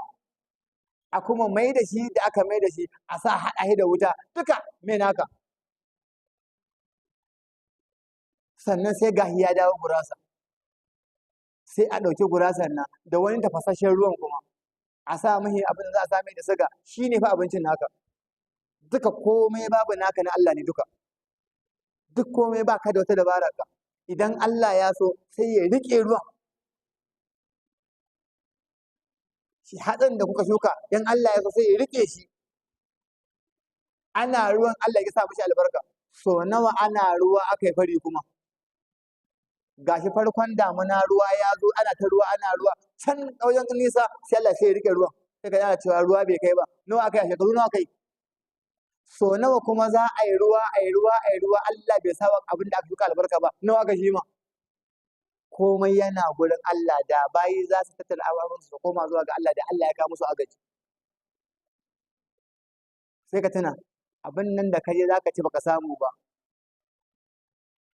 a kuma mai da shi da aka mai da shi a sa haɗa shi da wuta duka me naka sannan sai gahi ya dawo gurasa sai a ɗauki gurasar nan da wani tafasasshen ruwan kuma a sa mahi abin da za a sa mai da siga shi ne fa abincin naka duka komai babu naka na Allah ne duka duk komai ba ka da wata dabara ka idan Allah ya so sai ya riƙe ruwan shi hatsin da kuka shuka in Allah ya so sai ya riƙe shi ana ruwan Allah ya sa mishi albarka so nawa ana ruwa aka yi fari kuma gashi farkon damuna ruwa ya zo ana ta ruwa ana ruwa can wajen nisa sai Allah sai ya rike ruwan sai ka yana cewa ruwa bai kai ba nawa aka yi a shekaru nawa kai so nawa kuma za a yi ruwa Allah bai sa abin da aka shuka albarka ba nawa aka shi ma komai yana gurin Allah da bayi za su tattala abubuwan su koma zuwa ga Allah da Allah ya kawo musu agaji sai ka tuna abin nan da kaje zaka ci baka samu ba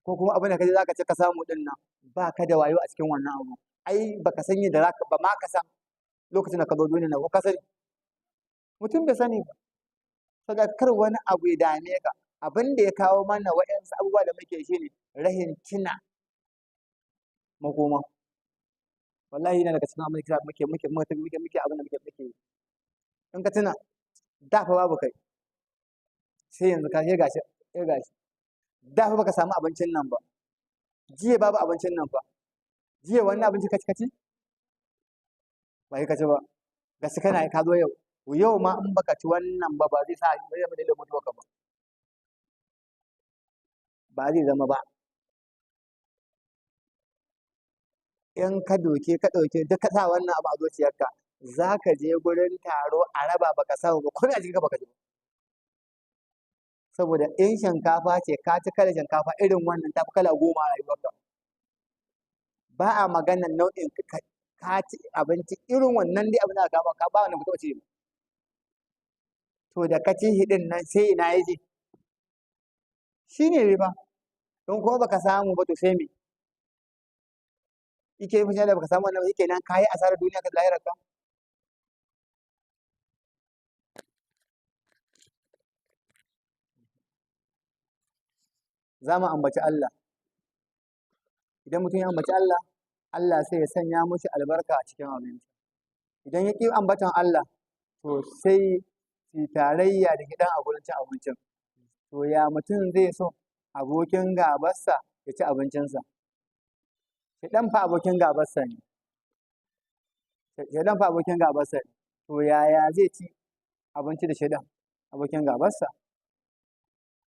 ko kuma abin da kaje zaka ci ka samu din nan ba ka da wayo a cikin wannan abu ai baka san yadda zaka ba ma ka san lokacin da ka zo duniya na ko ka sani mutum bai sani ba saboda kar wani abu ya dame ka abin da ya kawo mana waɗansu abubuwa da muke shi ne rahin tuna makoma wallahi yana daga cikin abin da muke abin da muke in ka tuna da fa babu kai sai yanzu ka gashi da fa baka samu abincin nan ba jiya babu abincin nan fa jiya wannan abinci kaci ba ka ci ba gashi kana ka zo yau ma in baka ci wannan ba ba zai sa ba zai da mutuwa ka ba zai zama ba in ka ɗauke duk ka sa wannan abu a zuciyarka za ka je gurin taro a raba baka samu ba kuna jikin ka baka ji ba saboda in shinkafa ce ka ci kala shinkafa irin wannan ta fi kala 10 a rayuwarka ba a maganar nau'in ka ci abinci irin wannan dai abin da ka ba wani mutum ce to da ka ci hidin nan sai ina yaje shi ne riba don kuma baka samu ba to sai me yake fi da baka samu wannan yake nan kayi asarar duniya ka lahirar ka za mu ambaci Allah idan mutum ya ambaci Allah Allah sai ya sanya mushi albarka a cikin abinci idan ya ƙi ambatan Allah to sai su tarayya da gidan a gurin cin abincin to ya mutum zai so abokin gabarsa ya ci abincinsa Shaiɗan fa abokin gabarsa ne. Shaiɗan fa abokin gabarsa ne. To yaya zai ci abinci da shaiɗan abokin gabarsa?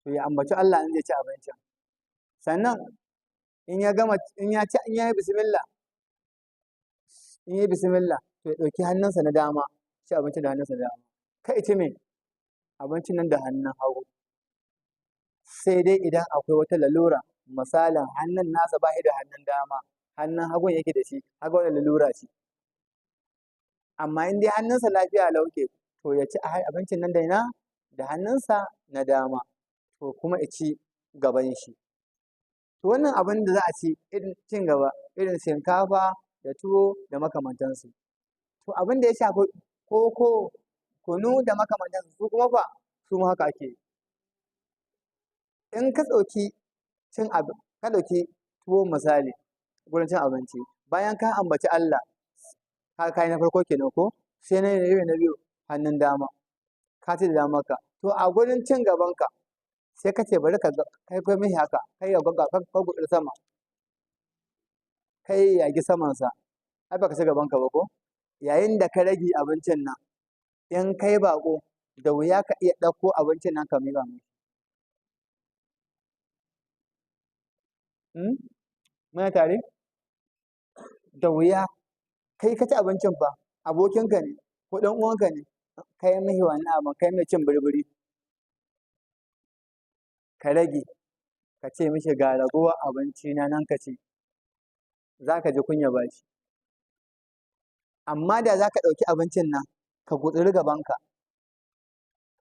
To ya ambaci Allah in zai ci abincin. Sannan in ya yi bismillah to ya ɗauki hannunsa na dama ci abinci da hannunsa na dama. Kai ci me abincin nan da hannun hagu. Sai dai idan akwai wata lalura misalin hannun nasa ba shi da hannun dama hannun hagun yake da shi haka wani lalura ce amma in dai hannunsa lafiya lauke to ya ci abincin nan da hannunsa na dama to kuma ya ci gaban shi to wannan abin da za a ci irin cin gaba irin shinkafa da tuwo da makamantansu. To abin da ya shafi koko, kunu da makamantansu su kuma fa su ma haka ake yi. In ka ɗauki ka ɗauki tuwo misali gurin cin abinci, bayan ka ambaci Allah ka yi na farko kenan ko, sai na biyu hannun dama, ka ci da damarka. To a gurin cin gabanka sai ka ce bari ka kai mishi haka, kai ya gutsuri sama, kai ya yagi samansa, ai baka ci gabanka ba ko? Yayin da ka rage abincin nan, in kai baƙo da wuya ka iya ɗauko abincin nan ka miƙa mishi. Muna tare? Da wuya kai ka ci abincin fa, abokinka ne ko ɗan uwanka ne, kai mishi wannan abin, kai mai cin birbiri, ka rage ka ce mishi ga ragowar abinci na nan ka ci, za ka ji kunyar bashi. Amma da za ka ɗauki abincin nan ka gutsuri gabanka,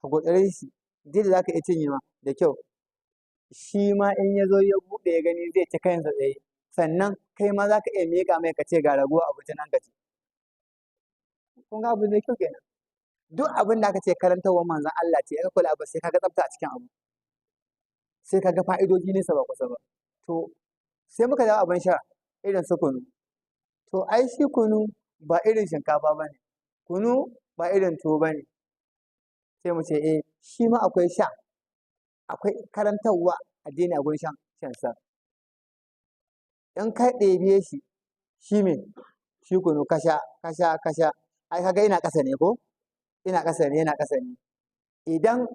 ka gutsure shi, duk da za ka iya cinyewa da kyau, shi ma in ya zo ya buɗe ya gani zai ci kansa tsaye, sannan kai ma za ka iya miƙa mai ka ce ga ragowar abinci nan ka ci. Kun ga abu mai kyau kenan. Duk abin da aka ce karantarwar manzon Allah ce, in ka kula abu sai ka ga tsafta a cikin abu, sai ka ga fa'idoji nesa ba kusa ba. To sai muka dawo abin sha irin su kunu. To ai shi kunu ba irin shinkafa ba ne, kunu ba irin tuwo ba ne. Sai mu ce shi ma akwai sha, akwai karantarwa addini a gurin shansa. In ka ɗebe shi, shi me? Shi kunu ka sha, ai ka ga yana ƙasa ne ko? Yana ƙasa ne. Idan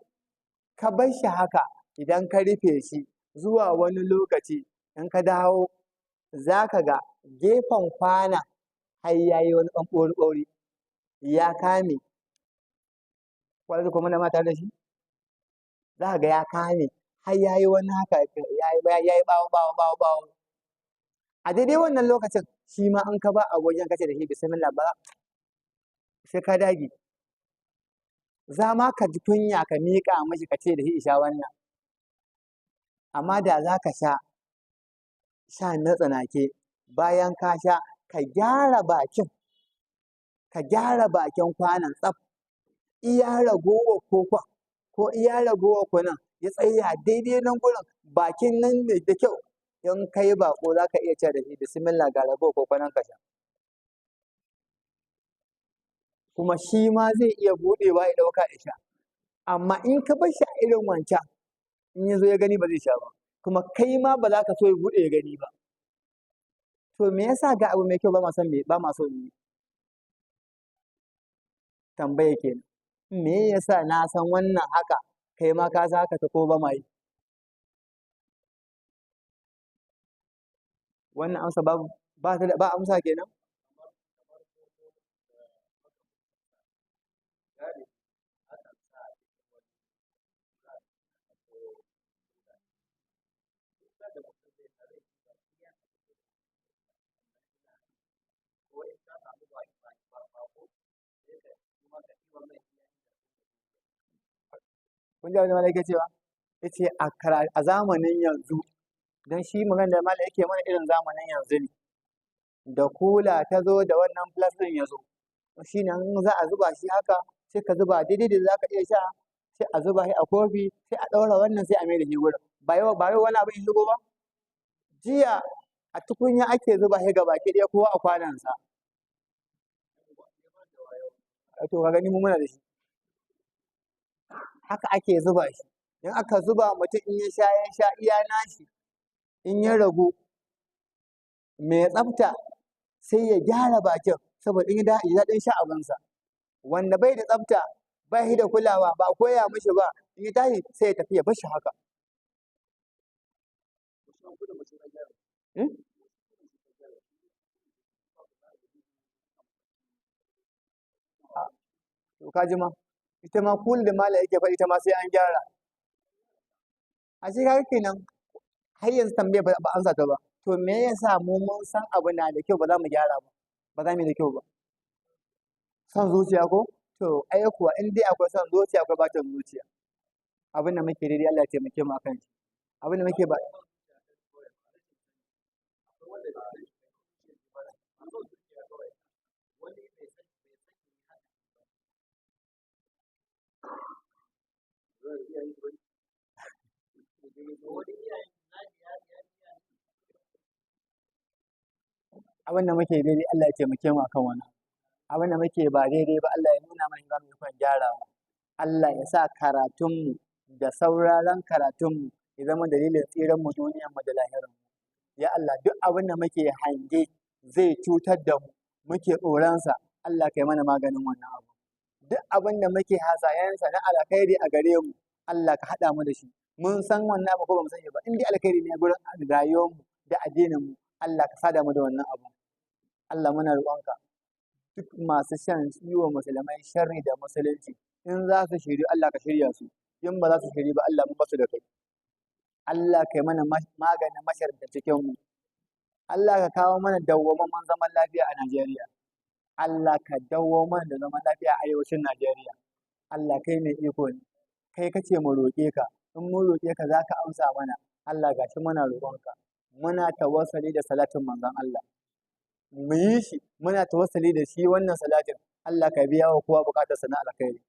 ka bar shi haka, idan ka rufe shi zuwa wani lokaci, in ka dawo za ka ga gefen kwanon har ya yi wani ɗan ɓauri-ɓauri, ya kame. Ko kuma na mata da shi? Za ka ga ya kame har ya yi wani haka, ya yi ɓawo-ɓawo. A daidai wannan lokacin shi ma in ka ba abokin ka ce da shi bismillah ba, sai ka dage. Za ma ka ji kunya ka miƙa mashi ka ce da shi sha wannan. Amma da za ka sha na tsanake, bayan ka sha ka gyara bakin kwanon tsaf, iya ragowar kokon ko iya ragowar kunun ya tsaya daidai nan gurin, bakin nan ne da kyau. In kai baƙo za ka iya ce da shi bismillah ga ragowar koko nan ka sha. Kuma shi ma zai iya buɗewa ya ɗauka ya sha. Amma in ka bar shi a irin wancan, in ya zo ya gani ba zai sha ba, kuma kai ma ba za ka so ya buɗe ya gani ba. To me yasa ga abu mai kyau ba ma so mu yi? Tambaya kenan. Me yasa na san wannan haka, kai ma ka san haka ko ba ma yi? Wannan amsa ba amsa kenan? Kun ji abin da Malam yake cewa? Ya ce a zamanin yanzu, don shi magana da Malam yake mana irin zamanin yanzu ne, da kula ta zo da wannan flas ɗin ya zo, shi ne in za a zuba shi haka, sai ka zuba daidai da za ka iya sha, sai a zuba shi a kofi, sai a ɗaura wannan sai a mai da shi gurin. Ba yau wani abu in shigo ba? Jiya a tukunya ake zuba shi gabaki ɗaya kowa a kwanonsa. To ka gani mu muna da shi. Haka ake zuba shi. In aka zuba mutum in ya sha iya nashi, in ya ragu mai tsafta sai ya gyara bakin saboda in ya ji daɗin sha abinsa. Wanda bai da tsafta, ba shi da kulawa, ba a koya mishi ba, in ya tashi sai ya tafi ya bar shi haka. To ka ji ma, ita ma kul da Malam yake faɗi ita ma sai an gyara. A shi kaga kenan har yanzu tambayar ba amsa ta ba. To me yasa mu mun san abu na da kyau ba za mu gyara ba, ba za mu yi da kyau ba? Son zuciya ko? To ai kuwa in dai akwai son zuciya akwai ɓacin zuciya. Abin da muke daidai Allah ya taimake mu akan shi. Abin da muke ba abin da muke daidai Allah ya taimake mu akan wannan abin da muke ba daidai ba Allah ya nuna mana ga mu ikon gyarawa Allah ya sa karatunmu da sauraron karatunmu ya zama dalilin tsiran mu duniyar mu da lahirin mu ya Allah duk abin da muke hange zai cutar da mu muke tsoronsa Allah kai mana maganin wannan abu duk abin da muke hasayensa na alkhairi a gare mu Allah ka haɗa mu da shi mun san wannan abu ko ba mu sani ba in dai alkhairi ne gurin rayuwar mu da addinin mu Allah ka sada mu da wannan abu Allah muna roƙonka duk masu shan yi wa musulmai sharri da musulunci in za su shiri Allah ka shirya su in ba za su shiri ba Allah mun basu da kai Allah kai mana maganin masharta cikin mu Allah ka kawo mana dawwammamen zaman lafiya a Najeriya Allah ka dawo mana da zaman lafiya a arewacin Najeriya Allah kai mai iko ne kai kace mu roƙe ka in mun roƙe ka za ka amsa mana Allah gashi muna roƙonka muna tawassali da salatin manzon Allah mu yi shi muna tawassali da shi wannan salatin Allah ka biya wa kowa bukatar sa na alkhairi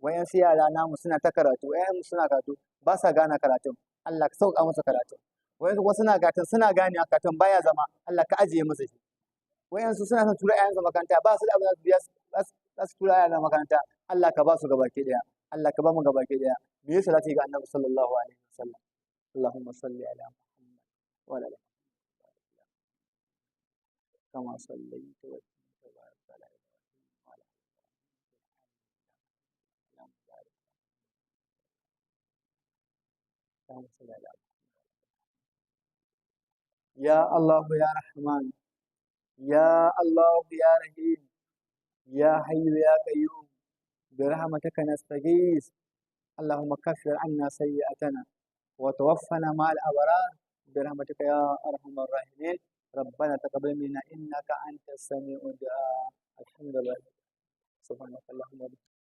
wayansu yara namu suna ta karatu wayansu suna karatu ba sa gane karatun Allah ka sauka musu karatun wayansu kuma suna gane karatun baya zama Allah ka ajiye musu shi wayansu suna son tura ƴaƴansu makaranta ba su da abin da su biya za su tura ƴaƴan makaranta Allah ka ba su gabaki daya Allah ka ba mu gabaki daya mu yi salati ga Annabi sallallahu alaihi wasallam Allahumma salli ala Muhammad wa ala ali كما صليت وبارك على إبراهيم وعلى آل إبراهيم يا الله يا رحمن يا الله يا رحيم يا حي يا قيوم برحمتك نستغيث اللهم كفر عنا سيئاتنا وتوفنا مع الأبرار برحمتك يا أرحم الراحمين ربنا تقبل منا إنك أنت السميع الدعاء الحمد لله سبحانك اللهم وبحمدك